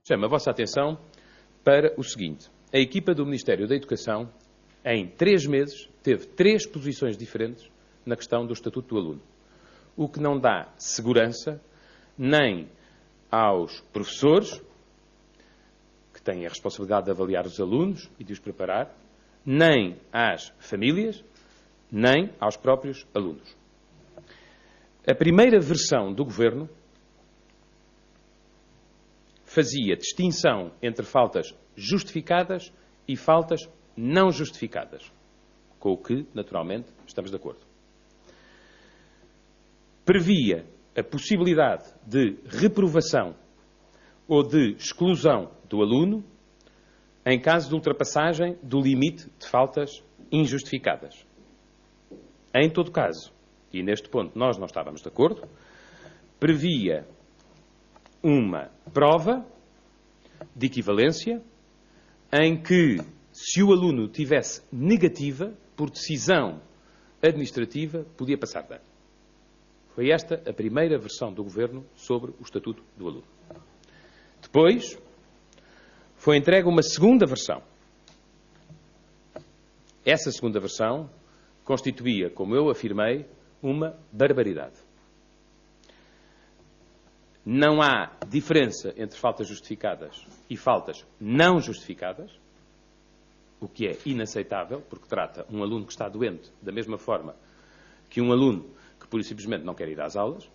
Chamo a vossa atenção para o seguinte. A equipa do Ministério da Educação, em 3 meses, teve 3 posições diferentes na questão do Estatuto do Aluno. O que não dá segurança nem aos professores, que têm a responsabilidade de avaliar os alunos e de os preparar, nem às famílias, nem aos próprios alunos. A primeira versão do Governo fazia distinção entre faltas justificadas e faltas não justificadas, com o que, naturalmente, estamos de acordo. Previa a possibilidade de reprovação ou de exclusão do aluno em caso de ultrapassagem do limite de faltas injustificadas. Em todo caso, e neste ponto nós não estávamos de acordo, previa uma prova de equivalência em que, se o aluno tivesse negativa, por decisão administrativa, podia passar de ano. Foi esta a primeira versão do Governo sobre o Estatuto do Aluno. Depois, foi entregue uma segunda versão. Essa segunda versão constituía, como eu afirmei, uma barbaridade. Não há diferença entre faltas justificadas e faltas não justificadas, o que é inaceitável, porque trata um aluno que está doente da mesma forma que um aluno que, pura e simplesmente, não quer ir às aulas.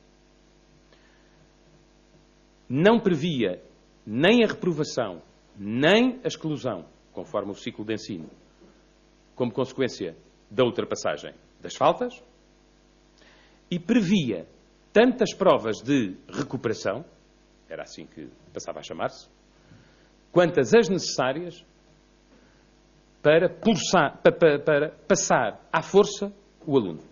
Não previa nem a reprovação, nem a exclusão, conforme o ciclo de ensino, como consequência da ultrapassagem das faltas, e previa tantas provas de recuperação, era assim que passava a chamar-se, quantas as necessárias para passar à força o aluno.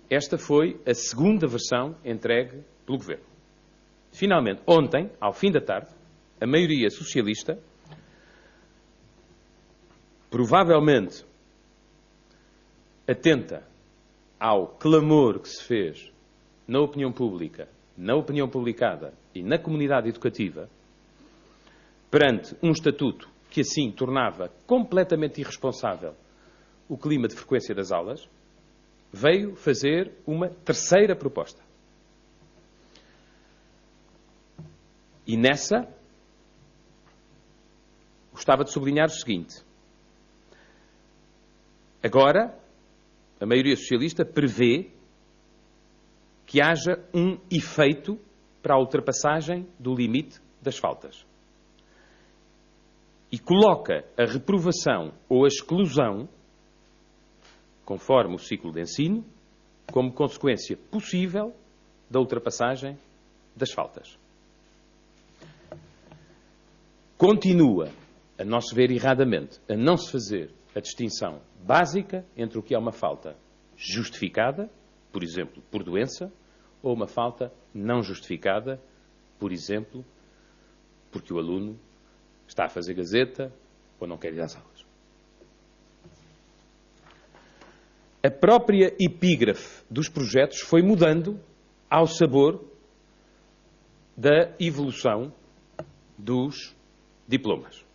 Esta foi a segunda versão entregue pelo Governo. Finalmente, ontem, ao fim da tarde, a maioria socialista, provavelmente atenta ao clamor que se fez na opinião pública, na opinião publicada e na comunidade educativa, perante um estatuto que assim tornava completamente irresponsável o clima de frequência das aulas, veio fazer uma terceira proposta. E nessa, gostava de sublinhar o seguinte. Agora, a maioria socialista prevê que haja um efeito para a ultrapassagem do limite das faltas. E coloca a reprovação ou a exclusão, conforme o ciclo de ensino, como consequência possível da ultrapassagem das faltas. Continua, a nosso ver erradamente, a não se fazer a distinção básica entre o que é uma falta justificada, por exemplo, por doença, ou uma falta não justificada, por exemplo, porque o aluno está a fazer gazeta ou não quer ir às aulas. A própria epígrafe dos projetos foi mudando ao sabor da evolução dos diplomas.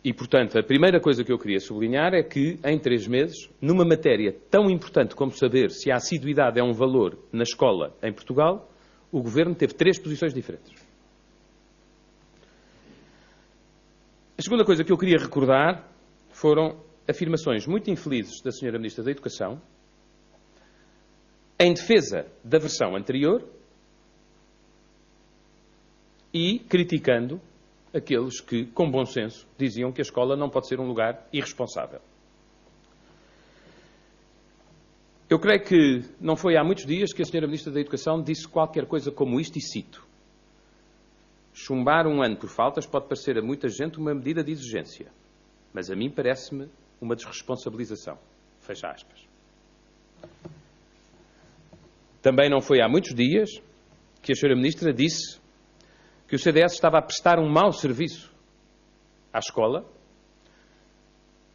E, portanto, a primeira coisa que eu queria sublinhar é que, em 3 meses, numa matéria tão importante como saber se a assiduidade é um valor na escola em Portugal, o Governo teve 3 posições diferentes. A segunda coisa que eu queria recordar foram afirmações muito infelizes da Sra. Ministra da Educação em defesa da versão anterior e criticando aqueles que, com bom senso, diziam que a escola não pode ser um lugar irresponsável. Eu creio que não foi há muitos dias que a Sra. Ministra da Educação disse qualquer coisa como isto, e cito: chumbar um ano por faltas pode parecer a muita gente uma medida de exigência, mas a mim parece-me uma desresponsabilização. Fecha aspas. Também não foi há muitos dias que a Sra. Ministra disse que o CDS estava a prestar um mau serviço à escola,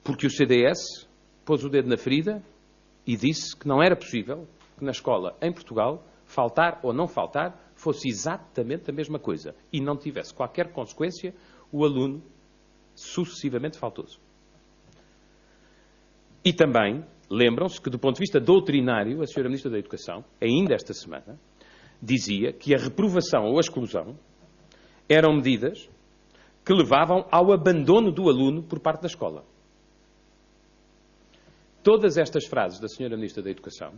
porque o CDS pôs o dedo na ferida e disse que não era possível que na escola, em Portugal, faltar ou não faltar, fosse exatamente a mesma coisa e não tivesse qualquer consequência o aluno sucessivamente faltoso. E também, lembram-se que, do ponto de vista doutrinário, a Sra. Ministra da Educação, ainda esta semana, dizia que a reprovação ou a exclusão eram medidas que levavam ao abandono do aluno por parte da escola. Todas estas frases da Sra. Ministra da Educação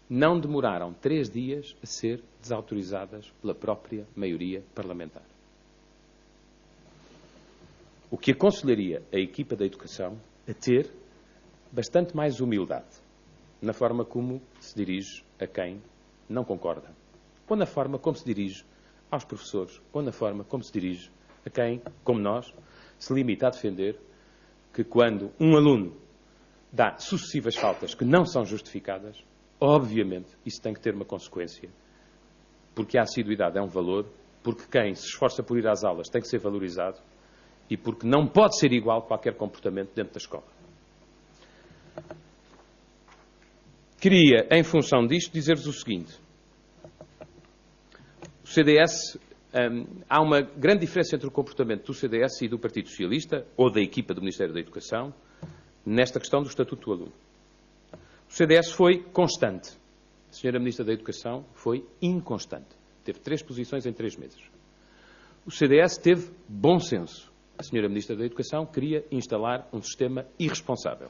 não demoraram 3 dias a ser desautorizadas pela própria maioria parlamentar. O que aconselharia a equipa da Educação a ter bastante mais humildade na forma como se dirige a quem não concorda, ou na forma como se dirige aos professores, ou na forma como se dirige a quem, como nós, se limita a defender que quando um aluno dá sucessivas faltas que não são justificadas, obviamente isso tem que ter uma consequência, porque a assiduidade é um valor, porque quem se esforça por ir às aulas tem que ser valorizado e porque não pode ser igual qualquer comportamento dentro da escola. Queria, em função disto, dizer-vos o seguinte. O CDS, há uma grande diferença entre o comportamento do CDS e do Partido Socialista, ou da equipa do Ministério da Educação, nesta questão do Estatuto do Aluno. O CDS foi constante. A Sra. Ministra da Educação foi inconstante. Teve 3 posições em 3 meses. O CDS teve bom senso. A Sra. Ministra da Educação queria instalar um sistema irresponsável.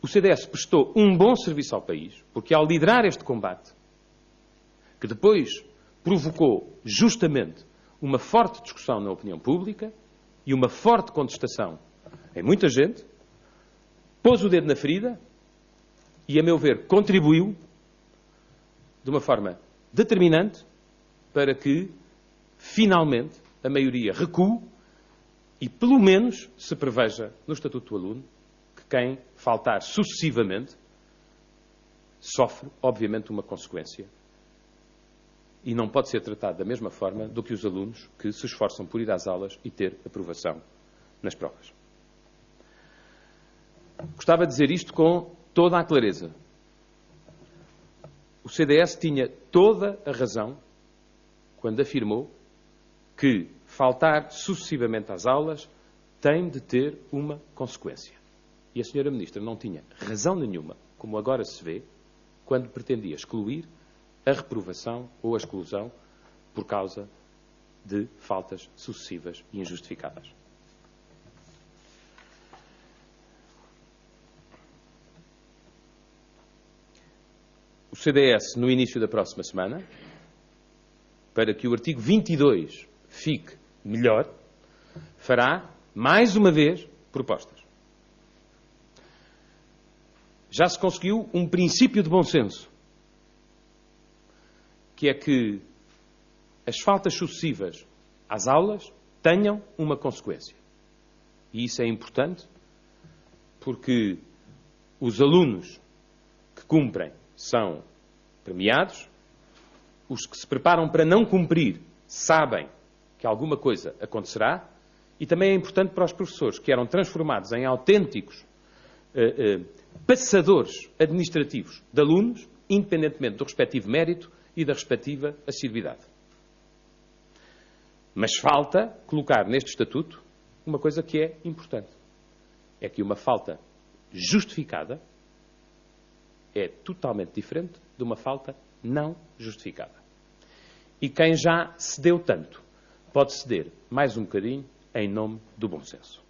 O CDS prestou um bom serviço ao país, porque ao liderar este combate, que depois provocou justamente uma forte discussão na opinião pública e uma forte contestação em muita gente, pôs o dedo na ferida e, a meu ver, contribuiu de uma forma determinante para que, finalmente, a maioria recue e, pelo menos, se preveja no Estatuto do Aluno que quem faltar sucessivamente sofre, obviamente, uma consequência e não pode ser tratado da mesma forma do que os alunos que se esforçam por ir às aulas e ter aprovação nas provas. Gostava de dizer isto com toda a clareza. O CDS tinha toda a razão quando afirmou que faltar sucessivamente às aulas tem de ter uma consequência. E a Sra. Ministra não tinha razão nenhuma, como agora se vê, quando pretendia excluir a reprovação ou a exclusão por causa de faltas sucessivas e injustificadas. O CDS, no início da próxima semana, para que o artigo 22 fique melhor, fará, mais uma vez, propostas. Já se conseguiu um princípio de bom senso, que é que as faltas sucessivas às aulas tenham uma consequência. E isso é importante porque os alunos que cumprem são premiados, os que se preparam para não cumprir sabem que alguma coisa acontecerá e também é importante para os professores que eram transformados em autênticos passadores administrativos de alunos, independentemente do respectivo mérito e da respectiva assiduidade. Mas falta colocar neste Estatuto uma coisa que é importante. É que uma falta justificada é totalmente diferente de uma falta não justificada. E quem já cedeu tanto pode ceder mais um bocadinho em nome do bom senso.